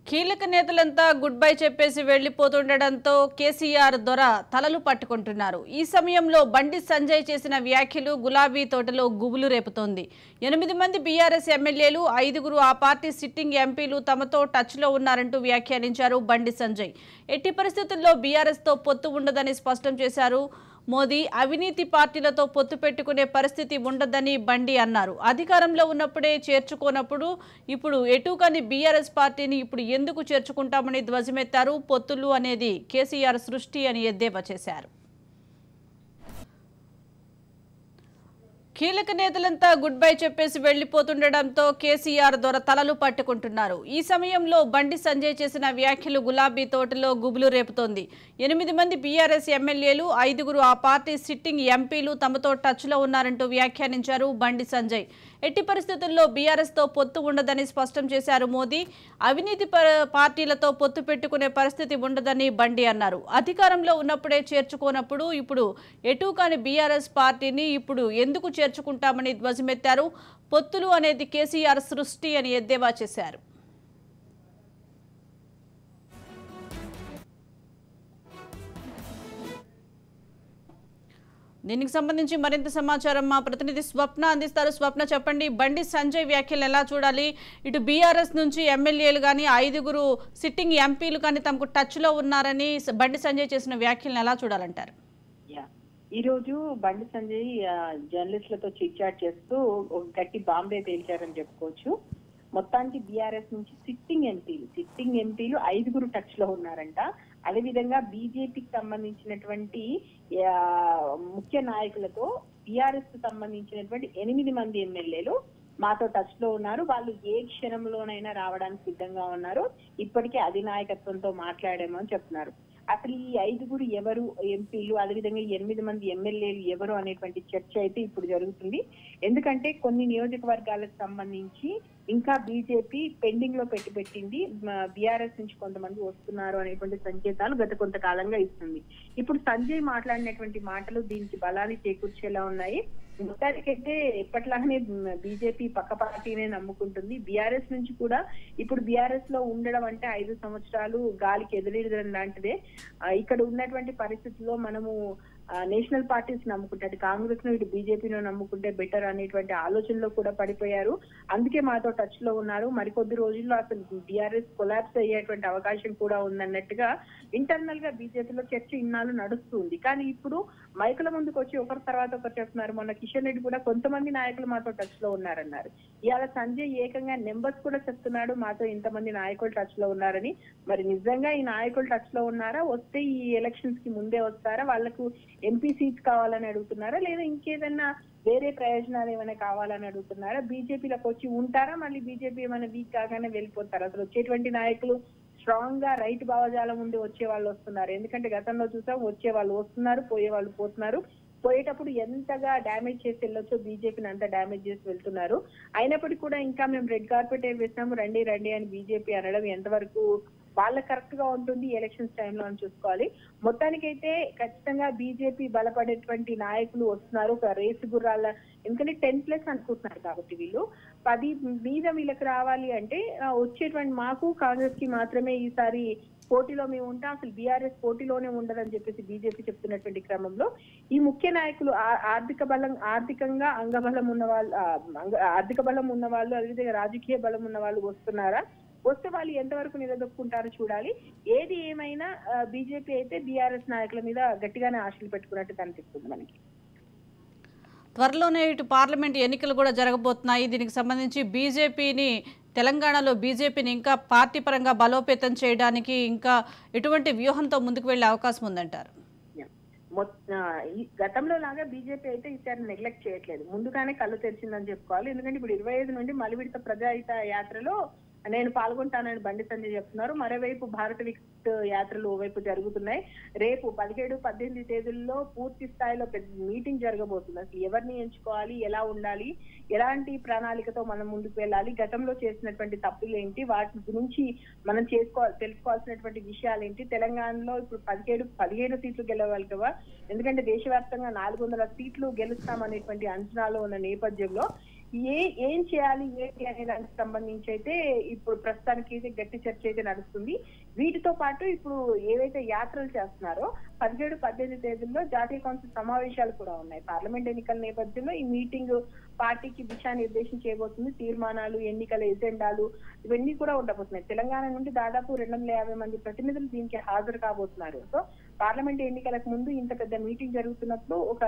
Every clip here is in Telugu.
కీలక నేతలంతా గుడ్ బై చెప్పేసి వెళ్లిపోతుండడంతో కేసీఆర్ దొర తలలు పట్టుకుంటున్నారు. ఈ సమయంలో బండి సంజయ్ చేసిన వ్యాఖ్యలు గులాబీ తోటలో గుబులు రేపుతోంది. 8 మంది బీఆర్ఎస్ ఎమ్మెల్యేలు, 5గురు ఆ పార్టీ సిట్టింగ్ ఎంపీలు తమతో టచ్లో ఉన్నారంటూ వ్యాఖ్యానించారు బండి సంజయ్. ఎట్టి పరిస్థితుల్లో బీఆర్ఎస్తో పొత్తు ఉండదని స్పష్టం చేశారు మోదీ. అవినీతి పార్టీలతో పొత్తు పెట్టుకునే పరిస్థితి ఉండదని బండి అన్నారు. అధికారంలో ఉన్నప్పుడే చేర్చుకోనప్పుడు ఇప్పుడు ఎటు కాని బీఆర్ఎస్ పార్టీని ఇప్పుడు ఎందుకు చేర్చుకుంటామని ధ్వజమెత్తారు. పొత్తులు అనేది కేసీఆర్ సృష్టి అని ఎద్దేవా చేశారు. కీలక నేతలంతా గుడ్ బై చెప్పేసి వెళ్లిపోతుండడంతో కేసీఆర్ దొర తలలు పట్టుకుంటున్నారు. ఈ సమయంలో బండి సంజయ్ చేసిన వ్యాఖ్యలు గులాబీ తోటలో గుబులు రేపుతోంది. 8 మంది బీఆర్ఎస్ ఎమ్మెల్యేలు, 5గురు ఆ పార్టీ సిట్టింగ్ ఎంపీలు తమతో టచ్లో ఉన్నారంటూ వ్యాఖ్యానించారు బండి సంజయ్. ఎట్టి పరిస్థితుల్లో బీఆర్ఎస్తో పొత్తు ఉండదని స్పష్టం చేశారు మోదీ. అవినీతి పార్టీలతో పొత్తు పెట్టుకునే పరిస్థితి ఉండదని బండి అన్నారు. అధికారంలో ఉన్నప్పుడే చేర్చుకోనప్పుడు ఇప్పుడు ఎటు కాని బీఆర్ఎస్ పార్టీని ఇప్పుడు ఎందుకు చేర్చుకుంటామని ధ్వజమెత్తారు. పొత్తులు అనేది కేసీఆర్ సృష్టి అని ఎద్దేవా చేశారు. దీనికి సంబంధించి మరింత సమాచారం మా ప్రతినిధి స్వప్న అందిస్తారు. స్వప్న, చెప్పండి, బండి సంజయ్ వ్యాఖ్యలు ఎలా చూడాలి? ఇటు బీఆర్ఎస్ నుంచి ఎమ్మెల్యేలు కానీ 5గురు సిట్టింగ్ ఎంపీలు కానీ తమకు టచ్లో ఉన్నారని బండి సంజయ్ చేసిన వ్యాఖ్యలను ఎలా చూడాలంటారు? ఈ రోజు బండి సంజయ్ జర్నలిస్టులతో చిట్ చాట్ చేస్తూ ఒక గట్టి బాంబే తేల్చారని చెప్పుకోవచ్చు. మొత్తానికి బీఆర్ఎస్ నుంచి సిట్టింగ్ ఎంపీలు 5గురు టచ్ లో ఉన్నారంట. అదేవిధంగా బీజేపీకి సంబంధించినటువంటి ముఖ్య నాయకులతో బీఆర్ఎస్ కు సంబంధించినటువంటి 8 మంది ఎమ్మెల్యేలు మాతో టచ్ లో ఉన్నారు. వాళ్ళు ఏ క్షణంలోనైనా రావడానికి సిద్ధంగా ఉన్నారు. ఇప్పటికే అధినాయకత్వంతో మాట్లాడామని చెప్తున్నారు. అసలు ఈ 5గురు ఎవరు ఎంపీలు, అదేవిధంగా 8 మంది ఎమ్మెల్యేలు ఎవరు అనేటువంటి చర్చ అయితే ఇప్పుడు జరుగుతుంది. ఎందుకంటే కొన్ని నియోజకవర్గాలకు సంబంధించి ఇంకా బీజేపీ పెండింగ్ లో పెట్టింది. బీఆర్ఎస్ నుంచి కొంతమంది వస్తున్నారు అనేటువంటి సంకేతాలు గత కొంతకాలంగా ఇస్తుంది. ఇప్పుడు సంజయ్ మాట్లాడినటువంటి మాటలు దీనికి బలాన్ని చేకూర్చేలా ఉన్నాయి. మొత్తానికైతే ఎప్పట్లాగానే బీజేపీ పక్క పార్టీనే నమ్ముకుంటుంది. బీఆర్ఎస్ నుంచి కూడా ఇప్పుడు బీఆర్ఎస్ లో ఉండడం అంటే 5 సంవత్సరాలు గాలికి ఎదురెదడం లాంటిదే. ఇక్కడ ఉన్నటువంటి పరిస్థితుల్లో మనము నేషనల్ పార్టీస్ నమ్ముకుంటే, కాంగ్రెస్ ను ఇటు బీజేపీను నమ్ముకుంటే బెటర్ అనేటువంటి ఆలోచనలో కూడా పడిపోయారు. అందుకే మాతో టచ్ లో ఉన్నారు. మరికొద్ది రోజుల్లో అసలు బీఆర్ఎస్ కొలాప్స్ అయ్యేటువంటి అవకాశం కూడా ఉందన్నట్టుగా ఇంటర్నల్ గా బీజేపీలో చర్చ ఇన్నాళ్ళు నడుస్తుంది. కానీ ఇప్పుడు మైకుల ముందుకు వచ్చి ఒకరి తర్వాత ఒకరు చెప్తున్నారు. మొన్న కిషన్ రెడ్డి కూడా కొంతమంది నాయకులు మాతో టచ్ లో ఉన్నారన్నారు. ఇవాళ సంజయ్ ఏకంగా నెంబర్స్ కూడా చెప్తున్నాడు, మాతో ఇంతమంది నాయకులు టచ్ లో ఉన్నారని. మరి నిజంగా ఈ నాయకులు టచ్ లో ఉన్నారా? వస్తే ఈ ఎలక్షన్స్ కి ముందే వస్తారా? వాళ్లకు ఎంపీ సీట్స్ కావాలని అడుగుతున్నారా, లేదా ఇంకేదన్నా వేరే ప్రయోజనాలు ఏమైనా కావాలని అడుగుతున్నారా? బీజేపీలోకి వచ్చి ఉంటారా? మళ్ళీ బీజేపీ ఏమైనా వీక్ కాగానే వెళ్ళిపోతారా? అసలు వచ్చేటువంటి నాయకులు స్ట్రాంగ్ గా రైట్ భావజాలం ఉండి వచ్చే వాళ్ళు వస్తున్నారు. ఎందుకంటే గతంలో చూసాం, వచ్చే వాళ్ళు వస్తున్నారు, పోయే వాళ్ళు పోతున్నారు. పోయేటప్పుడు ఎంతగా డ్యామేజ్ చేసి వెళ్ళొచ్చో బీజేపీని అంత డ్యామేజ్ చేసి వెళ్తున్నారు. అయినప్పటికీ కూడా ఇంకా మేము రెడ్ కార్పెట్ వేసినాము, రండి రండి అని బీజేపీ అనడం ఎంతవరకు వాళ్ళకి కరెక్ట్ గా ఉంటుంది ఎలక్షన్స్ టైంలో అని చూసుకోవాలి. మొత్తానికైతే ఖచ్చితంగా బీజేపీ బలపడేటువంటి నాయకులు వస్తున్నారు. ఒక రేసు గుర్రాల, ఎందుకంటే 10+ అనుకుంటున్నారు కాబట్టి వీళ్ళు 10 మీద వీళ్ళకి రావాలి అంటే వచ్చేటువంటి మాకు కాంగ్రెస్ కి మాత్రమే ఈసారి పోటీలో మేము ఉంటాం, అసలు బీఆర్ఎస్ పోటీలోనే ఉండదని చెప్పేసి బీజేపీ చెప్తున్నటువంటి క్రమంలో ఈ ముఖ్య నాయకులు ఆర్థికంగా అంగబలం ఉన్న వాళ్ళు, ఆర్థిక బలం ఉన్న వాళ్ళు, అదేవిధంగా రాజకీయ బలం ఉన్న వాళ్ళు వస్తున్నారా? వస్తే వాళ్ళు ఎంతవరకు నిలదొక్కుంటారో చూడాలి. ఏది ఏమైనా బీజేపీ అయితే బీఆర్ఎస్ నాయకుల మీద గట్టిగానే ఆశలు పెట్టుకున్నట్టు కనిపిస్తుంది మనకి. త్వరలోనే ఇటు పార్లమెంట్ ఎన్నికలు కూడా జరగబోతున్నాయి. దీనికి సంబంధించి తెలంగాణలో బీజేపీని ఇంకా పార్టీ పరంగా బలోపేతం చేయడానికి ఇంకా ఎటువంటి వ్యూహంతో ముందుకు వెళ్లే అవకాశం ఉందంటారు? గతంలో లాగా బీజేపీ అయితే ఈసారి నెగ్లెక్ట్ చేయట్లేదు. ముందుగానే కళ్ళు తెరిచిందని చెప్పుకోవాలి. ఎందుకంటే ఇప్పుడు 25 నుండి మలివిడత ప్రజాహిత యాత్రలో నేను పాల్గొంటానని బండి సంజయ్ చెప్తున్నారు. మరోవైపు భారత వికసిత్ యాత్రలు ఓవైపు జరుగుతున్నాయి. రేపు 17, 18 తేదీల్లో పూర్తి స్థాయిలో పెద్ద మీటింగ్ జరగబోతుంది. అసలు ఎవరిని ఎంచుకోవాలి, ఎలా ఉండాలి, ఎలాంటి ప్రణాళికతో మనం ముందుకు వెళ్ళాలి, గతంలో చేసినటువంటి తప్పులు ఏంటి, వాటి గురించి మనం తెలుసుకోవాల్సినటువంటి విషయాలు ఏంటి, తెలంగాణలో ఇప్పుడు 15 సీట్లు గెలవగలవా, ఎందుకంటే దేశవ్యాప్తంగా 400 సీట్లు గెలుస్తామనేటువంటి అంచనాలో ఉన్న నేపథ్యంలో ఏం చేయాలి ఏంటి అనే దానికి సంబంధించి అయితే ఇప్పుడు ప్రస్తుతానికి అయితే గట్టి చర్చ అయితే నడుస్తుంది. వీటితో పాటు ఇప్పుడు ఏవైతే యాత్రలు చేస్తున్నారో 17-18 తేదీల్లో జాతీయ కౌన్సిల్ సమావేశాలు కూడా ఉన్నాయి. పార్లమెంట్ ఎన్నికల నేపథ్యంలో ఈ మీటింగ్ పార్టీకి దిశానిర్దేశం చేయబోతుంది. తీర్మానాలు, ఎన్నికల ఎజెండాలు ఇవన్నీ కూడా ఉండబోతున్నాయి. తెలంగాణ నుండి దాదాపు 250 మంది ప్రతినిధులు దీనికి హాజరు కాబోతున్నారు. సో పార్లమెంట్ ఎన్నికలకు ముందు ఇంత పెద్ద మీటింగ్ జరుగుతున్నప్పుడు ఒక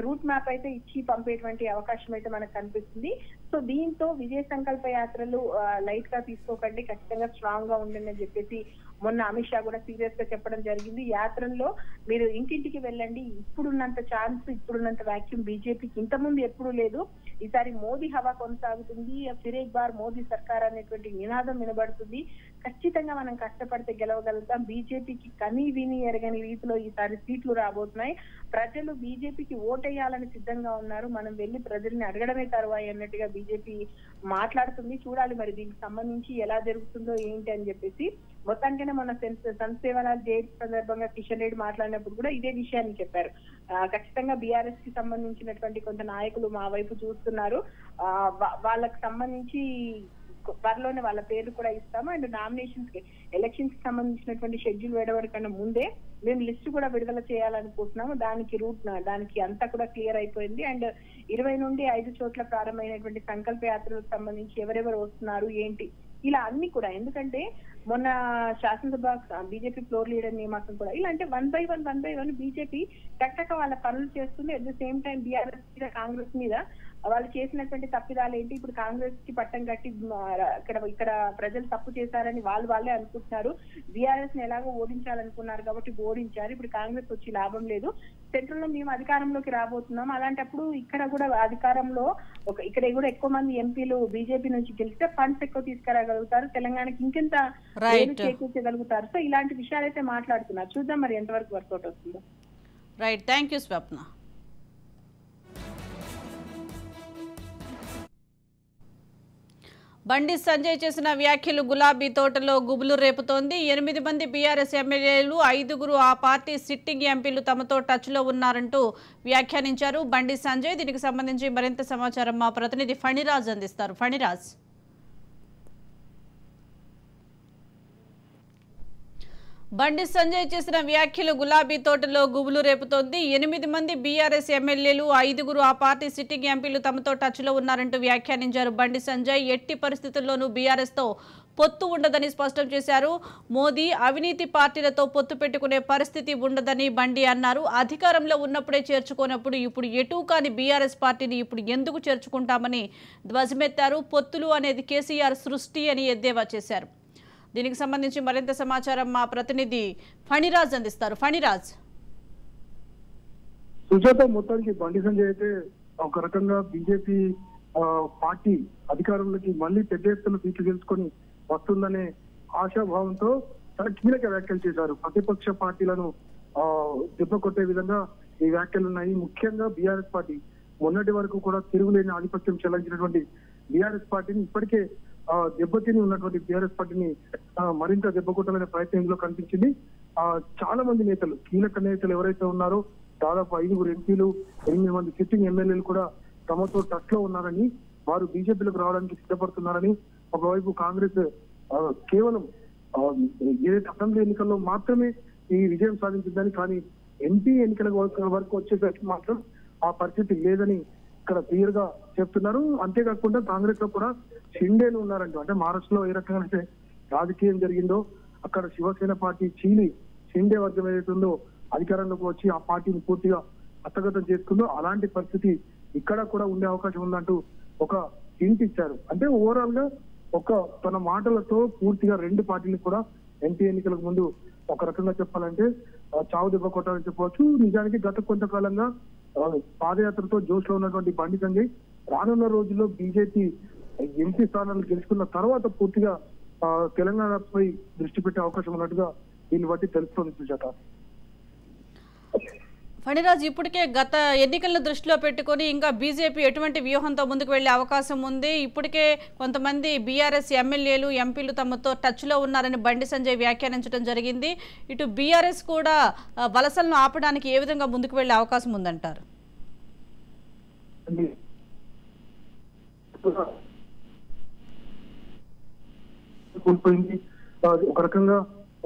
రూట్ మ్యాప్ అయితే ఇచ్చి పంపేటువంటి అవకాశం అయితే మనకు కనిపిస్తుంది. సో దీంతో విజయ సంకల్ప యాత్రలు లైట్ గా తీసుకోకండి, ఖచ్చితంగా స్ట్రాంగ్ గా ఉండండి అని చెప్పేసి మొన్న అమిత్ షా కూడా సీరియస్ గా చెప్పడం జరిగింది. యాత్రల్లో మీరు ఇంటింటికి వెళ్ళండి, ఇప్పుడున్నంత ఛాన్స్, ఇప్పుడున్నంత వ్యాక్యూమ్ బీజేపీకి ఇంతకుముందు ఎప్పుడూ లేదు. ఈసారి మోదీ హవా కొనసాగుతుంది, ఫిర్ ఏక్ బార్ మోదీ సర్కార్ అనేటువంటి నినాదం వినబడుతుంది. ఖచ్చితంగా మనం కష్టపడితే గెలవగలుగుతాం. బీజేపీకి కనీ విని ఎరగని రీతిలో ఈసారి సీట్లు రాబోతున్నాయి. ప్రజలు బీజేపీకి ఓటేయాలని సిద్ధంగా ఉన్నారు. మనం వెళ్లి ప్రజల్ని అడగడమే తరువాయి అన్నట్టుగా బీజేపీ మాట్లాడుతుంది. చూడాలి మరి దీనికి సంబంధించి ఎలా జరుగుతుందో ఏంటి అని చెప్పేసి. మొత్తానికైనా మన సంస్థేవనాల జయంతి సందర్భంగా కిషన్ రెడ్డి మాట్లాడినప్పుడు కూడా ఇదే విషయాన్ని చెప్పారు. ఖచ్చితంగా బీఆర్ఎస్ కి సంబంధించినటువంటి కొంత నాయకులు మా వైపు చూస్తున్నారు, వాళ్ళకి సంబంధించి త్వరలోనే వాళ్ళ పేర్లు కూడా ఇస్తాము. అండ్ నామినేషన్స్ కి, ఎలక్షన్స్ కి సంబంధించినటువంటి షెడ్యూల్ వేయడం కన్నా ముందే మేము లిస్ట్ కూడా విడుదల చేయాలనుకుంటున్నాము. దానికి అంతా కూడా క్లియర్ అయిపోయింది. అండ్ 20 నుండి 5 చోట్ల ప్రారంభమైనటువంటి సంకల్ప యాత్రలకు సంబంధించి ఎవరెవరు వస్తున్నారు ఏంటి ఇలా అన్ని కూడా, ఎందుకంటే మొన్న శాసనసభ బీజేపీ ఫ్లోర్ లీడర్ నియామకం కూడా ఇలా అంటే 1 by 1 బీజేపీ టక్కక వాళ్ళ పనులు చేస్తుంది. At the same time BRS మీద, కాంగ్రెస్ మీద వాళ్ళు చేసినటువంటి తప్పిదాలు ఏంటి, ఇప్పుడు కాంగ్రెస్ కి పట్టం కట్టి ఇక్కడ ప్రజలు తప్పు చేశారని వాళ్ళే అనుకుంటున్నారు. బీఆర్ఎస్ ని ఎలాగో ఓడించాలనుకున్నారు కాబట్టి ఓడించారు. ఇప్పుడు కాంగ్రెస్ వచ్చి లాభం లేదు, సెంట్రల్ లో మేము అధికారంలోకి రాబోతున్నాం. అలాంటప్పుడు ఇక్కడ కూడా అధికారంలో ఇక్కడ కూడా ఎక్కువ మంది ఎంపీలు బీజేపీ నుంచి గెలిస్తే ఫండ్స్ ఎక్కువ తీసుకురాగలుగుతారు, తెలంగాణకి ఇంకెంత చేకూర్చగలుగుతారు. సో ఇలాంటి విషయాలు అయితే మాట్లాడుతున్నారు. చూద్దాం మరి ఎంతవరకు వర్కౌట్ వస్తుందో. రైట్, థ్యాంక్ యూ స్వప్న. బండి సంజయ్ చేసిన వ్యాఖ్యలు గులాబీ తోటలో గుబులు రేపుతోంది. 8 మంది బీఆర్ఎస్ ఎమ్మెల్యేలు, 5 ఆ పార్టీ సిట్టింగ్ ఎంపీలు తమతో టచ్లో ఉన్నారంటూ వ్యాఖ్యానించారు బండి సంజయ్. దీనికి సంబంధించి మరింత సమాచారం మా ప్రతినిధి ఫణిరాజ్ అందిస్తారు. ఫణిరాజ్, బండి సంజయ్ చేసిన వ్యాఖ్యలు గులాబీ తోటలో గుబులు రేపుతోంది. 8 మంది బీఆర్ఎస్ ఎమ్మెల్యేలు, 5 ఆ పార్టీ సిట్టింగ్ ఎంపీలు తమతో టచ్లో ఉన్నారంటూ వ్యాఖ్యానించారు బండి సంజయ్. ఎట్టి పరిస్థితుల్లోనూ బీఆర్ఎస్తో పొత్తు ఉండదని స్పష్టం చేశారు. మోదీ అవినీతి పార్టీలతో పొత్తు పెట్టుకునే పరిస్థితి ఉండదని బండి అన్నారు. అధికారంలో ఉన్నప్పుడే చేర్చుకోనప్పుడు ఇప్పుడు ఎటూ కాని బీఆర్ఎస్ పార్టీని ఇప్పుడు ఎందుకు చేర్చుకుంటామని ధ్వజమెత్తారు. పొత్తులు అనేది కేసీఆర్ సృష్టి అని ఎద్దేవా చేశారు. దీనికి సంబంధించి మరింత సమాచారం మా ప్రతినిధి ఫణిరాజ్ అందిస్తారు. ఫణిరాజ్, సుజాత, మొత్తానికి బండి సంజయ్ అయితే ఒక రకంగా బీజేపీ పార్టీ అధికారంలోకి మళ్ళీ పెద్ద ఎత్తున సీట్లు గెలుచుకొని వస్తుందనే ఆశాభావంతో చాలా కీలక వ్యాఖ్యలు చేశారు. ప్రతిపక్ష పార్టీలను దెబ్బ కొట్టే విధంగా ఈ వ్యాఖ్యలు ఉన్నాయి. ముఖ్యంగా బీఆర్ఎస్ పార్టీ మొన్నటి వరకు కూడా తిరుగులేని ఆధిపత్యం చెల్లించినటువంటి బీఆర్ఎస్ పార్టీని, ఇప్పటికే దెబ్బతిని ఉన్నటువంటి బీఆర్ఎస్ పార్టీని మరింత దెబ్బ కొట్టాలనే ప్రయత్నంలో కనిపించింది. చాలా మంది నేతలు, కీలక నేతలు ఎవరైతే ఉన్నారో దాదాపు 5 ఎంపీలు, 8 మంది సిట్టింగ్ ఎమ్మెల్యేలు కూడా తమతో టచ్ లో ఉన్నారని, వారు బీజేపీలోకి రావడానికి సిద్ధపడుతున్నారని, ఒకవైపు కాంగ్రెస్ కేవలం ఏదైతే అసెంబ్లీ ఎన్నికల్లో మాత్రమే ఈ విజయం సాధించిందని, కానీ ఎంపీ ఎన్నికల వరకు వచ్చేసరికి మాత్రం ఆ పరిస్థితి లేదని ఇక్కడ క్లియర్ గా చెప్తున్నారు. అంతేకాకుండా కాంగ్రెస్ లో కూడా షిండేలు ఉన్నారంటూ, అంటే మహారాష్ట్రలో ఏ రకంగా అయితే రాజకీయం జరిగిందో అక్కడ శివసేన పార్టీ చీలి షిండే వర్గం ఏదైతే ఉందో అధికారంలోకి వచ్చి ఆ పార్టీని పూర్తిగా హస్తగతం చేసుకుందో అలాంటి పరిస్థితి ఇక్కడ కూడా ఉండే అవకాశం ఉందంటూ ఒక హింట్ ఇచ్చారు. అంటే ఓవరాల్ గా తన మాటలతో పూర్తిగా 2 పార్టీలు కూడా ఎంపీ ఎన్నికలకు ముందు ఒక రకంగా చెప్పాలంటే చావు దెబ్బ కొట్టాలని చెప్పవచ్చు. నిజానికి గత కొంతకాలంగా పాదయాత్రతో జోష్ లో ఉన్నటువంటి బండి సంజయ్ రానున్న రోజుల్లో బీజేపీ ఎంపీ స్థానాలు గెలుచుకున్న తర్వాత పూర్తిగా తెలంగాణపై దృష్టి పెట్టే అవకాశం ఉన్నట్టుగా దీన్ని బట్టి తెలుస్తోంది. సుజాత, ఫణిరాజ్, ఇప్పటికే గత ఎన్నికలను దృష్టిలో పెట్టుకొని ఇంకా బీజేపీ ఎటువంటి వ్యూహంతో ముందుకు వెళ్లే అవకాశం ఉంది? ఇప్పటికే కొంతమంది బీఆర్ఎస్ ఎమ్మెల్యేలు, ఎంపీలు తమతో టచ్లో ఉన్నారని బండి సంజయ్ వ్యాఖ్యానించడం జరిగింది. ఇటు బీఆర్ఎస్ కూడా వలసలను ఆపడానికి ఏ విధంగా ముందుకు వెళ్లే అవకాశం ఉందంటారు? కోల్పోయింది. ఒక రకంగా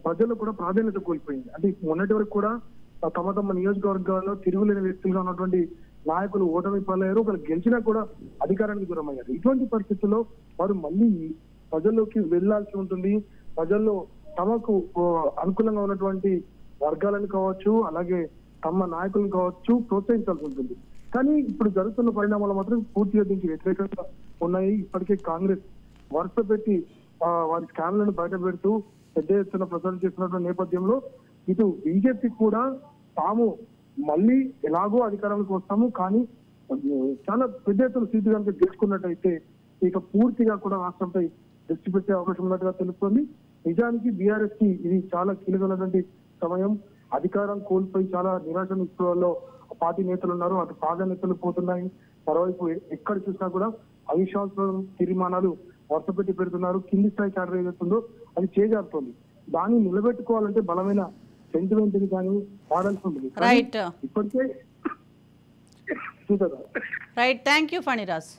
ప్రజల్లో కూడా ప్రాధాన్యత కోల్పోయింది. అంటే మొన్నటి వరకు కూడా తమ తమ నియోజకవర్గాల్లో తిరుగులేని వ్యక్తులుగా ఉన్నటువంటి నాయకులు ఓటమి పాలయ్యారు. ఒకరు గెలిచినా కూడా అధికారానికి దూరం అయ్యారు. ఇటువంటి పరిస్థితుల్లో వారు మళ్ళీ ప్రజల్లోకి వెళ్లాల్సి ఉంటుంది. ప్రజల్లో తమకు అనుకూలంగా ఉన్నటువంటి వర్గాలను కావచ్చు, అలాగే తమ నాయకులను కావచ్చు ప్రోత్సహించాల్సి ఉంటుంది. కానీ ఇప్పుడు జరుగుతున్న పరిణామాలు మాత్రం పూర్తిగా దీనికి వ్యతిరేకంగా ఉన్నాయి. ఇప్పటికే కాంగ్రెస్ వరుస పెట్టి వారి స్కామ్లను బయట పెడుతూ పెద్ద ఎత్తున ప్రచారం చేస్తున్నటువంటి నేపథ్యంలో ఇటు బీజేపీ కూడా తాము మళ్ళీ ఎలాగో అధికారంలోకి వస్తాము, కానీ చాలా పెద్ద ఎత్తున సీటు కనుక గెలుచుకున్నట్టయితే ఇక పూర్తిగా కూడా రాష్ట్రంపై దృష్టి పెట్టే అవకాశం ఉన్నట్టుగా తెలుస్తోంది. నిజానికి బీఆర్ఎస్ కి ఇది చాలా కీలకమైనటువంటి సమయం. అధికారం కోల్పోయి చాలా నిరాశ నిస్పృహల్లో పార్టీ నేతలు ఉన్నారు. అటు ప్రాధాన్యతలు పోతున్నాయి. మరోవైపు ఎక్కడ చూసినా కూడా అవిశ్వాసం తీర్మానాలు వరుస పెట్టి పెడుతున్నారు. కింది స్థాయి క్యాడర్ ఏదైతుందో అది చేజారుతోంది. దాన్ని నిలబెట్టుకోవాలంటే బలమైన సెంటిమెంట్ కానీ వాడాల్సి ఉంటుంది. రైట్ ఇప్పటికే చూసారా. Right, thank you Phaniraj.